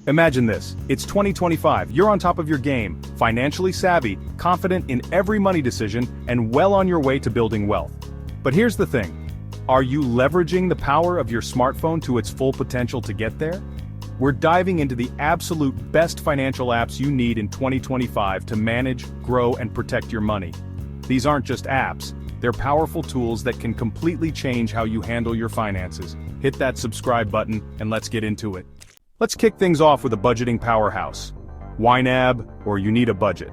Imagine this, it's 2025, you're on top of your game, financially savvy, confident in every money decision, and well on your way to building wealth. But here's the thing, are you leveraging the power of your smartphone to its full potential to get there? We're diving into the absolute best financial apps you need in 2025 to manage, grow, and protect your money. These aren't just apps, they're powerful tools that can completely change how you handle your finances. Hit that subscribe button, and let's get into it. Let's kick things off with a budgeting powerhouse. YNAB, or You Need a Budget.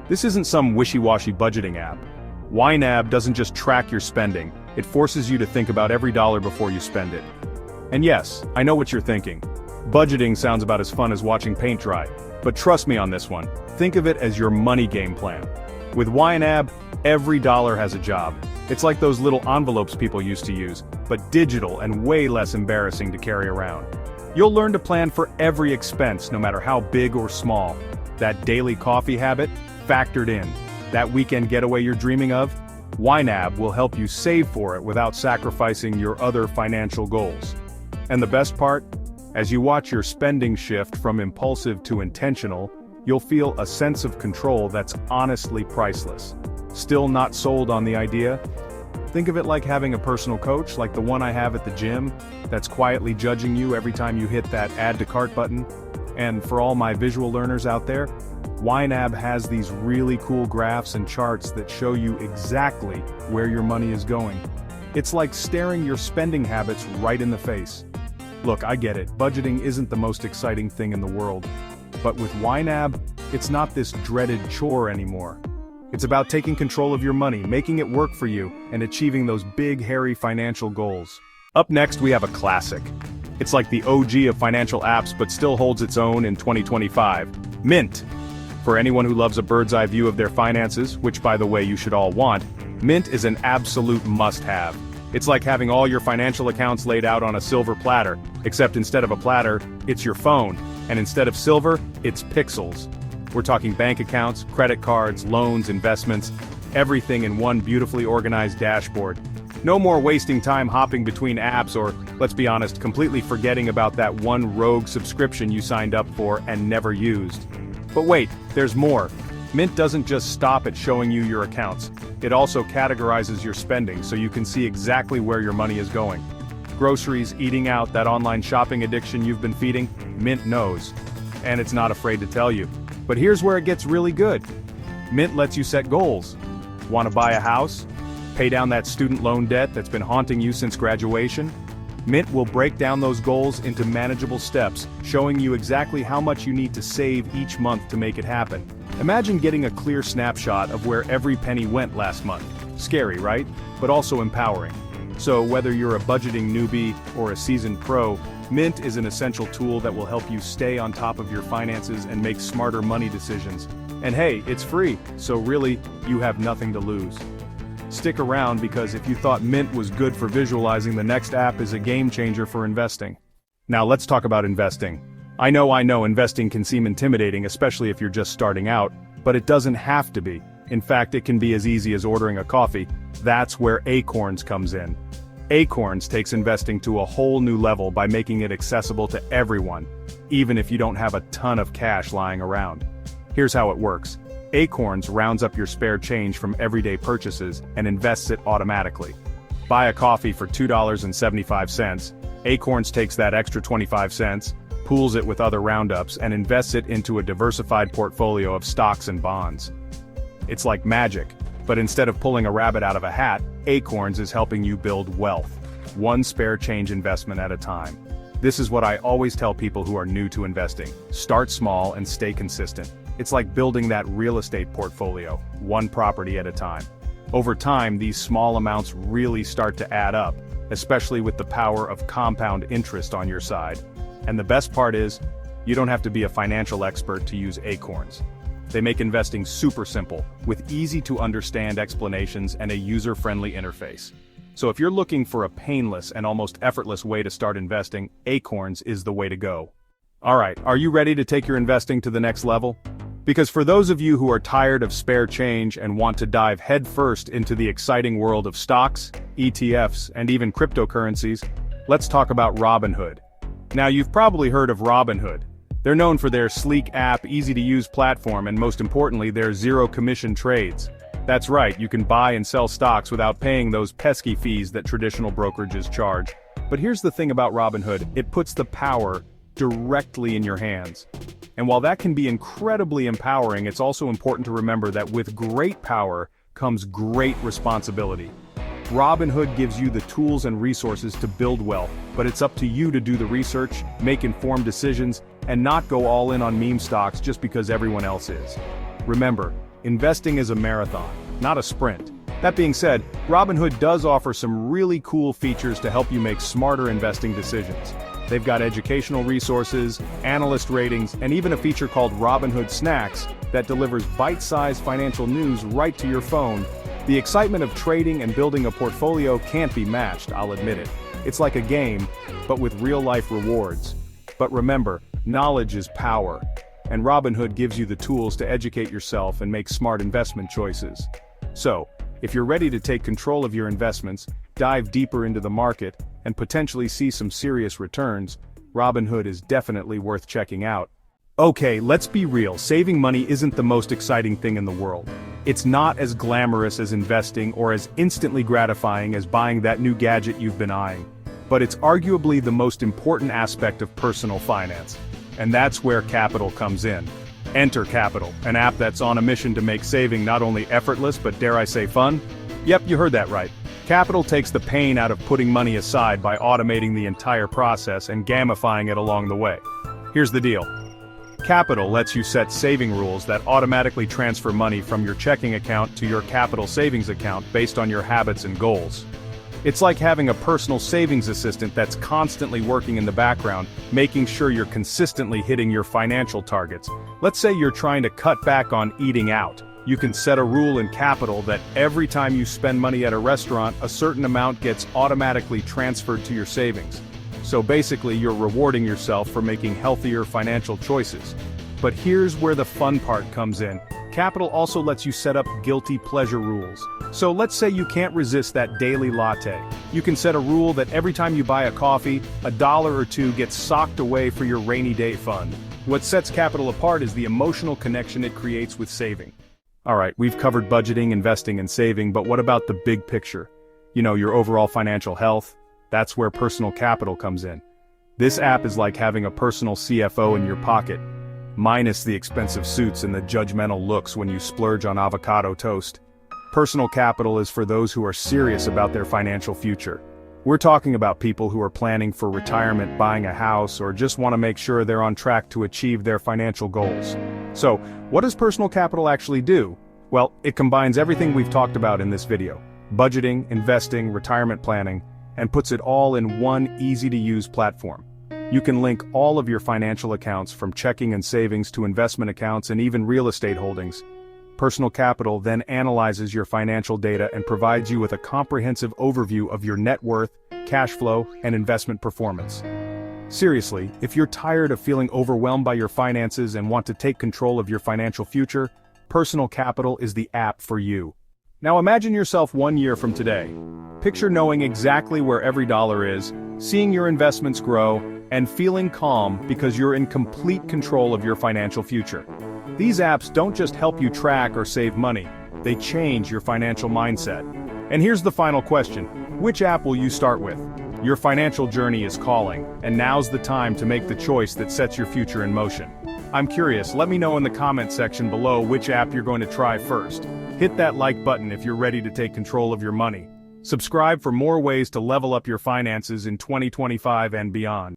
This isn't some wishy-washy budgeting app. YNAB doesn't just track your spending, it forces you to think about every dollar before you spend it. And yes, I know what you're thinking. Budgeting sounds about as fun as watching paint dry. But trust me on this one, think of it as your money game plan. With YNAB, every dollar has a job. It's like those little envelopes people used to use, but digital and way less embarrassing to carry around. You'll learn to plan for every expense, no matter how big or small. That daily coffee habit, factored in. That weekend getaway you're dreaming of? YNAB will help you save for it without sacrificing your other financial goals. And the best part? As you watch your spending shift from impulsive to intentional, you'll feel a sense of control that's honestly priceless. Still not sold on the idea? Think of it like having a personal coach, like the one I have at the gym, that's quietly judging you every time you hit that add to cart button. And for all my visual learners out there, YNAB has these really cool graphs and charts that show you exactly where your money is going. It's like staring your spending habits right in the face. Look, I get it, budgeting isn't the most exciting thing in the world. But with YNAB, it's not this dreaded chore anymore. It's about taking control of your money, making it work for you, and achieving those big, hairy financial goals. Up next, we have a classic. It's like the OG of financial apps but still holds its own in 2025. Mint. For anyone who loves a bird's eye view of their finances, which by the way you should all want, Mint is an absolute must-have. It's like having all your financial accounts laid out on a silver platter, except instead of a platter, it's your phone, and instead of silver, it's pixels. We're talking bank accounts, credit cards, loans, investments, everything in one beautifully organized dashboard. No more wasting time hopping between apps or, let's be honest, completely forgetting about that one rogue subscription you signed up for and never used. But wait, there's more. Mint doesn't just stop at showing you your accounts. It also categorizes your spending so you can see exactly where your money is going. Groceries, eating out, that online shopping addiction you've been feeding, Mint knows. And it's not afraid to tell you. But here's where it gets really good. Mint lets you set goals. Want to buy a house? Pay down that student loan debt that's been haunting you since graduation? Mint will break down those goals into manageable steps, showing you exactly how much you need to save each month to make it happen. Imagine getting a clear snapshot of where every penny went last month. Scary, right? But also empowering. So whether you're a budgeting newbie or a seasoned pro, Mint is an essential tool that will help you stay on top of your finances and make smarter money decisions. And hey, it's free, so really, you have nothing to lose. Stick around because if you thought Mint was good for visualizing, the next app is a game changer for investing. Now let's talk about investing. I know investing can seem intimidating, especially if you're just starting out, but it doesn't have to be. In fact, it can be as easy as ordering a coffee. That's where Acorns comes in. Acorns takes investing to a whole new level by making it accessible to everyone, even if you don't have a ton of cash lying around. Here's how it works. Acorns rounds up your spare change from everyday purchases and invests it automatically. Buy a coffee for $2.75, Acorns takes that extra 25 cents, pools it with other roundups and invests it into a diversified portfolio of stocks and bonds. It's like magic, but instead of pulling a rabbit out of a hat, Acorns is helping you build wealth, one spare change investment at a time. This is what I always tell people who are new to investing. Start small and stay consistent. It's like building that real estate portfolio, one property at a time. Over time, these small amounts really start to add up, especially with the power of compound interest on your side. And the best part is, you don't have to be a financial expert to use Acorns. They make investing super simple, with easy-to-understand explanations and a user-friendly interface. So if you're looking for a painless and almost effortless way to start investing, Acorns is the way to go. Alright, are you ready to take your investing to the next level? Because for those of you who are tired of spare change and want to dive headfirst into the exciting world of stocks, ETFs, and even cryptocurrencies, let's talk about Robinhood. Now you've probably heard of Robinhood. They're known for their sleek app, easy-to-use platform, and most importantly, their zero-commission trades. That's right, you can buy and sell stocks without paying those pesky fees that traditional brokerages charge. But here's the thing about Robinhood, it puts the power directly in your hands. And while that can be incredibly empowering, it's also important to remember that with great power comes great responsibility. Robinhood gives you the tools and resources to build wealth, but it's up to you to do the research, make informed decisions, and not go all in on meme stocks just because everyone else is. Remember, investing is a marathon, not a sprint. That being said, Robinhood does offer some really cool features to help you make smarter investing decisions. They've got educational resources, analyst ratings, and even a feature called Robinhood Snacks that delivers bite-sized financial news right to your phone. The excitement of trading and building a portfolio can't be matched, I'll admit it. It's like a game, but with real-life rewards. But remember, knowledge is power, and Robinhood gives you the tools to educate yourself and make smart investment choices. So, if you're ready to take control of your investments, dive deeper into the market, and potentially see some serious returns, Robinhood is definitely worth checking out. Okay, let's be real, saving money isn't the most exciting thing in the world. It's not as glamorous as investing or as instantly gratifying as buying that new gadget you've been eyeing. But it's arguably the most important aspect of personal finance. And that's where Capital comes in. Enter Capital, an app that's on a mission to make saving not only effortless but dare I say fun? Yep, you heard that right. Capital takes the pain out of putting money aside by automating the entire process and gamifying it along the way. Here's the deal. Capital lets you set saving rules that automatically transfer money from your checking account to your Capital savings account based on your habits and goals. It's like having a personal savings assistant that's constantly working in the background, making sure you're consistently hitting your financial targets. Let's say you're trying to cut back on eating out. You can set a rule in Capital that every time you spend money at a restaurant, a certain amount gets automatically transferred to your savings. So basically, you're rewarding yourself for making healthier financial choices. But here's where the fun part comes in. Capital also lets you set up guilty pleasure rules. So let's say you can't resist that daily latte. You can set a rule that every time you buy a coffee, $1 or $2 gets socked away for your rainy day fund. What sets Capital apart is the emotional connection it creates with saving. Alright, we've covered budgeting, investing, and saving, but what about the big picture? You know, your overall financial health? That's where Personal Capital comes in. This app is like having a personal CFO in your pocket, minus the expensive suits and the judgmental looks when you splurge on avocado toast. Personal Capital is for those who are serious about their financial future. We're talking about people who are planning for retirement, buying a house, or just want to make sure they're on track to achieve their financial goals. So, what does Personal Capital actually do? Well, it combines everything we've talked about in this video: budgeting, investing, retirement planning, and puts it all in one easy-to-use platform. You can link all of your financial accounts from checking and savings to investment accounts and even real estate holdings. Personal Capital then analyzes your financial data and provides you with a comprehensive overview of your net worth, cash flow, and investment performance. Seriously, if you're tired of feeling overwhelmed by your finances and want to take control of your financial future, Personal Capital is the app for you. Now imagine yourself 1 year from today. Picture knowing exactly where every dollar is, seeing your investments grow, and feeling calm because you're in complete control of your financial future. These apps don't just help you track or save money, they change your financial mindset. And here's the final question: which app will you start with? Your financial journey is calling, and now's the time to make the choice that sets your future in motion. I'm curious, let me know in the comment section below which app you're going to try first. Hit that like button if you're ready to take control of your money. Subscribe for more ways to level up your finances in 2025 and beyond.